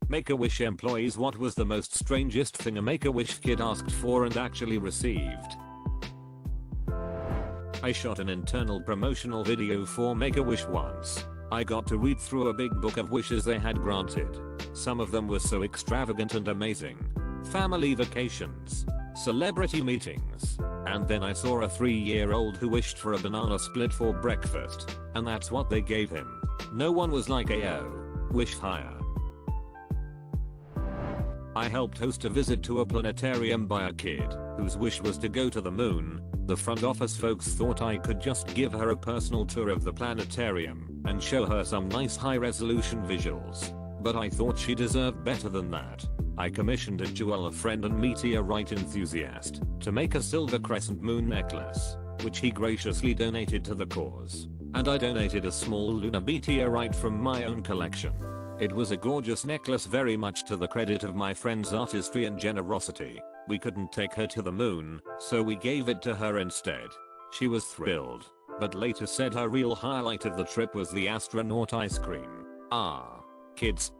Make-A-Wish employees, what was the most strangest thing a Make-A-Wish kid asked for and actually received? I shot an internal promotional video for Make-A-Wish once. I got to read through a big book of wishes they had granted. Some of them were so extravagant and amazing. Family vacations, celebrity meetings, and then I saw a 3-year-old who wished for a banana split for breakfast, and that's what they gave him. No one was like, "Ayo, wish higher." I helped host a visit to a planetarium by a kid whose wish was to go to the moon. The front office folks thought I could just give her a personal tour of the planetarium and show her some nice high-resolution visuals. But I thought she deserved better than that. I commissioned a Joel, a friend and meteorite enthusiast, to make a silver crescent moon necklace, which he graciously donated to the cause. And I donated a small lunar meteorite from my own collection. It was a gorgeous necklace, very much to the credit of my friend's artistry and generosity. We couldn't take her to the moon, so we gave it to her instead. She was thrilled, but later said her real highlight of the trip was the astronaut ice cream. Ah, kids.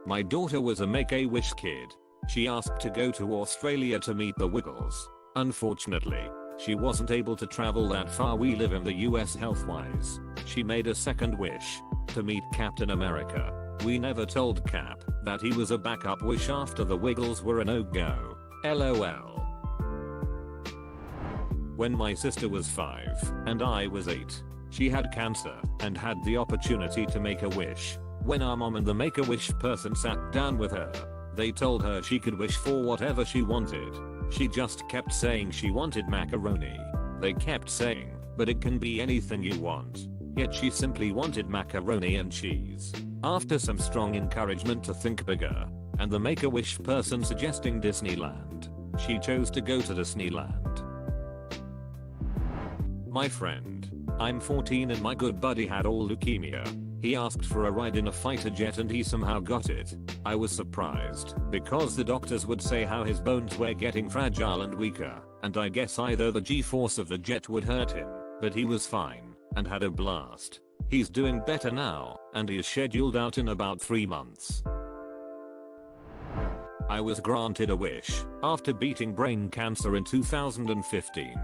My daughter was a Make-A-Wish kid. She asked to go to Australia to meet the Wiggles. Unfortunately, she wasn't able to travel that far. We live in the US health-wise. She made a second wish, to meet Captain America. We never told Cap that he was a backup wish after the Wiggles were a no-go. LOL. When my sister was 5 and I was 8, she had cancer and had the opportunity to make a wish. When our mom and the Make-A-Wish person sat down with her, they told her she could wish for whatever she wanted. She just kept saying she wanted macaroni. They kept saying, "But it can be anything you want." Yet she simply wanted macaroni and cheese. After some strong encouragement to think bigger, and the Make-A-Wish person suggesting Disneyland, she chose to go to Disneyland. My friend. I'm 14 and my good buddy had all leukemia. He asked for a ride in a fighter jet and he somehow got it. I was surprised because the doctors would say how his bones were getting fragile and weaker, and I guess either the G-force of the jet would hurt him, but he was fine and had a blast. He's doing better now, and he is scheduled out in about 3 months. I was granted a wish after beating brain cancer in 2015.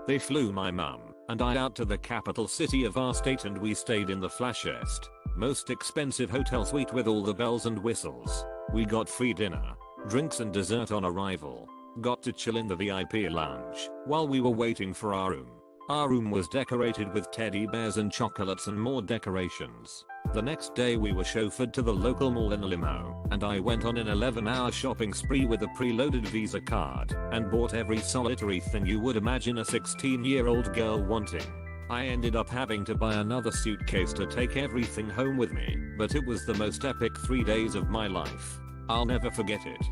They flew my mum and I out to the capital city of our state and we stayed in the flashest, most expensive hotel suite with all the bells and whistles. We got free dinner, drinks and dessert on arrival. Got to chill in the VIP lounge while we were waiting for our room. Our room was decorated with teddy bears and chocolates and more decorations. The next day we were chauffeured to the local mall in a limo, and I went on an 11-hour shopping spree with a preloaded Visa card and bought every solitary thing you would imagine a 16-year-old girl wanting. I ended up having to buy another suitcase to take everything home with me, but it was the most epic 3 days of my life. I'll never forget it.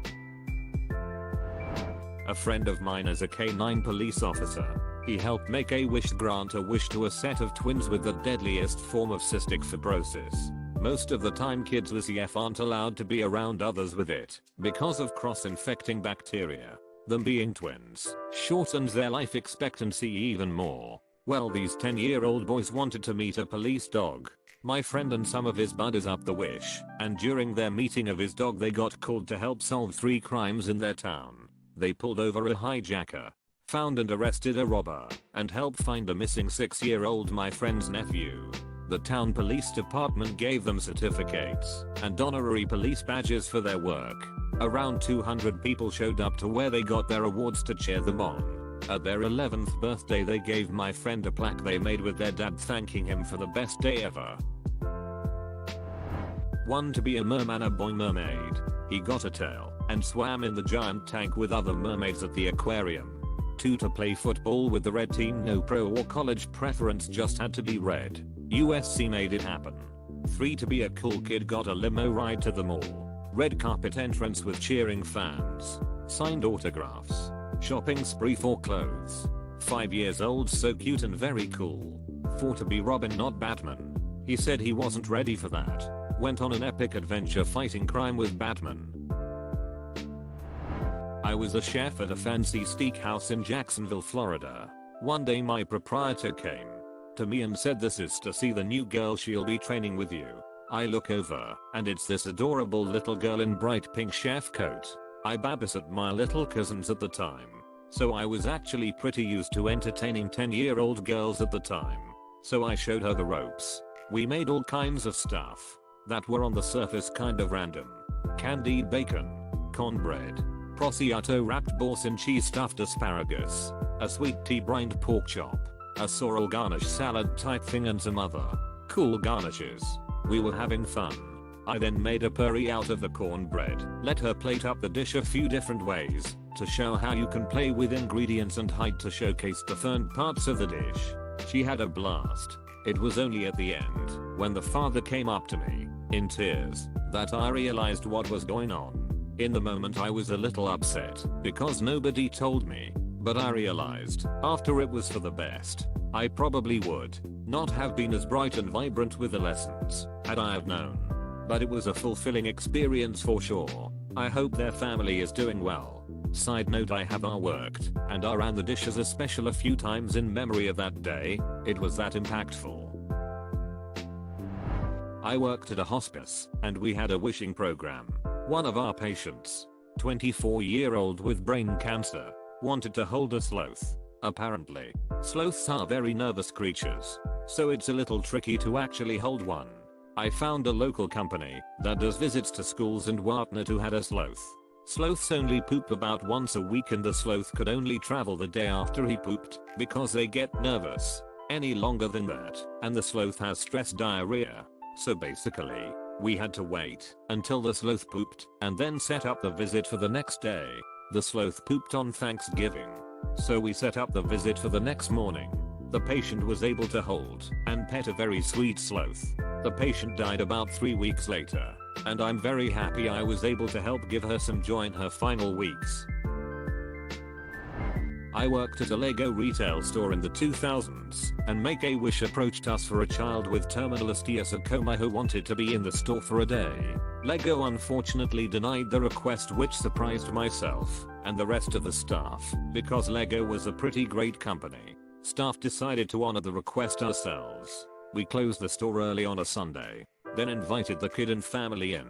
A friend of mine is a K-9 police officer. He helped Make-A-Wish grant a wish to a set of twins with the deadliest form of cystic fibrosis. Most of the time kids with CF aren't allowed to be around others with it because of cross-infecting bacteria. Them being twins shortens their life expectancy even more. Well, these 10-year-old boys wanted to meet a police dog. My friend and some of his buddies upped the wish, and during their meeting of his dog they got called to help solve 3 crimes in their town. They pulled over a hijacker, found and arrested a robber, and helped find a missing 6-year-old my friend's nephew. The town police department gave them certificates and honorary police badges for their work. Around 200 people showed up to where they got their awards to cheer them on. At their 11th birthday they gave my friend a plaque they made with their dad thanking him for the best day ever. 1 to be a merman, a boy mermaid. He got a tail and swam in the giant tank with other mermaids at the aquarium. 2 to play football with the red team, no pro or college preference, just had to be red. USC made it happen. 3 to be a cool kid, got a limo ride to the mall. Red carpet entrance with cheering fans. Signed autographs. Shopping spree for clothes. 5 years old, so cute and very cool. 4 to be Robin, not Batman. He said he wasn't ready for that. Went on an epic adventure fighting crime with Batman. I was a chef at a fancy steakhouse in Jacksonville, Florida. One day my proprietor came to me and said, "This is to see the new girl, she'll be training with you." I look over, and it's this adorable little girl in bright pink chef coat. I babysat my little cousins at the time, so I was actually pretty used to entertaining 10-year-old girls at the time. So I showed her the ropes. We made all kinds of stuff that were on the surface kind of random. Candied bacon, cornbread, prosciutto wrapped boursin cheese stuffed asparagus, a sweet tea brined pork chop, a sorrel garnish salad type thing, and some other cool garnishes. We were having fun. I then made a puree out of the cornbread. Let her plate up the dish a few different ways to show how you can play with ingredients and height to showcase different parts of the dish. She had a blast. It was only at the end, when the father came up to me, in tears, that I realized what was going on. In the moment I was a little upset, because nobody told me, but I realized, after, it was for the best. I probably would not have been as bright and vibrant with the lessons had I have known. But it was a fulfilling experience for sure. I hope their family is doing well. Side note, I have worked and ran the dishes a special a few times in memory of that day. It was that impactful. I worked at a hospice and we had a wishing program. One of our patients, 24-year-old with brain cancer, wanted to hold a sloth. Apparently, sloths are very nervous creatures, so it's a little tricky to actually hold one. I found a local company that does visits to schools and whatnot who had a sloth. Sloths only poop about once a week, and the sloth could only travel the day after he pooped because they get nervous any longer than that, and the sloth has stress diarrhea. So basically, we had to wait until the sloth pooped and then set up the visit for the next day. The sloth pooped on Thanksgiving, so we set up the visit for the next morning. The patient was able to hold and pet a very sweet sloth. The patient died about 3 weeks later, and I'm very happy I was able to help give her some joy in her final weeks. I worked at a Lego retail store in the 2000s, and Make-A-Wish approached us for a child with terminal osteosarcoma who wanted to be in the store for a day. Lego unfortunately denied the request, which surprised myself and the rest of the staff, because Lego was a pretty great company. Staff decided to honor the request ourselves. We closed the store early on a Sunday, then invited the kid and family in.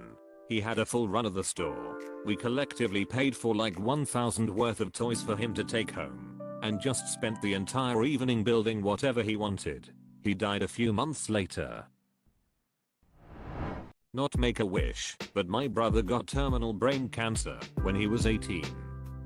He had a full run of the store. We collectively paid for like 1,000 worth of toys for him to take home, and just spent the entire evening building whatever he wanted. He died a few months later. Not Make-A-Wish, but my brother got terminal brain cancer when he was 18.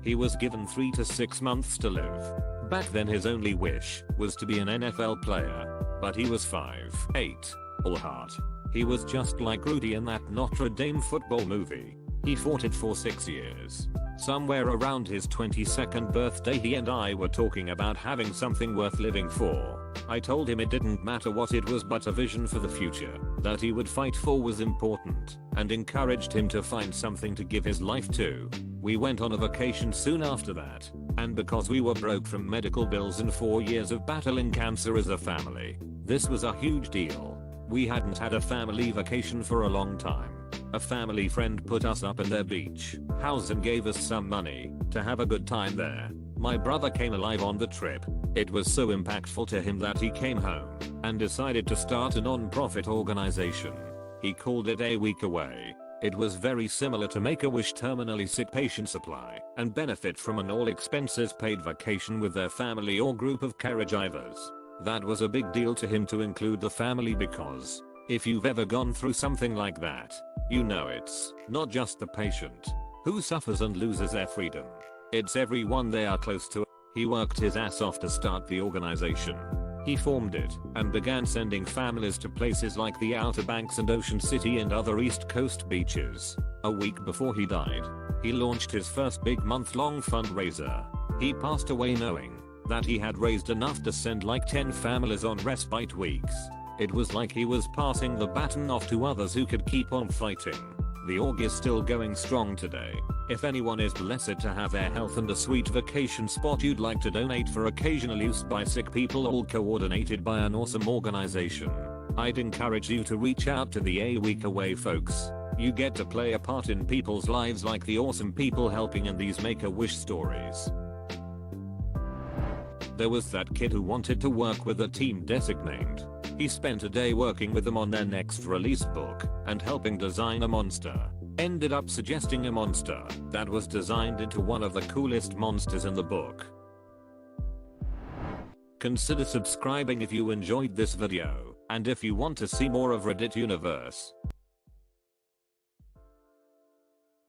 He was given 3 to 6 months to live. Back then his only wish was to be an NFL player, but he was 5'8", all heart. He was just like Rudy in that Notre Dame football movie. He fought it for 6 years. Somewhere around his 22nd birthday he and I were talking about having something worth living for. I told him it didn't matter what it was, but a vision for the future that he would fight for was important, and encouraged him to find something to give his life to. We went on a vacation soon after that, and because we were broke from medical bills and 4 years of battling cancer as a family, this was a huge deal. We hadn't had a family vacation for a long time. A family friend put us up in their beach house and gave us some money to have a good time there. My brother came alive on the trip. It was so impactful to him that he came home and decided to start a non-profit organization. He called it A Week Away. It was very similar to Make-A-Wish terminally sick patient supply and benefit from an all expenses paid vacation with their family or group of caregivers. That was a big deal to him to include the family, because if you've ever gone through something like that, you know it's not just the patient who suffers and loses their freedom. It's everyone they are close to. He worked his ass off to start the organization. He formed it and began sending families to places like the Outer Banks and Ocean City and other East Coast beaches. A week before he died, he launched his first big month-long fundraiser. He passed away knowing that he had raised enough to send like 10 families on respite weeks. It was like he was passing the baton off to others who could keep on fighting. The org is still going strong today. If anyone is blessed to have their health and a sweet vacation spot you'd like to donate for occasional use by sick people, all coordinated by an awesome organization, I'd encourage you to reach out to the A Week Away folks. You get to play a part in people's lives like the awesome people helping in these Make-A-Wish stories. There was that kid who wanted to work with a team designated He spent a day working with them on their next release book and helping design a monster. Ended up suggesting a monster that was designed into one of the coolest monsters in the book. Consider subscribing if you enjoyed this video, and if you want to see more of Reddit Universe.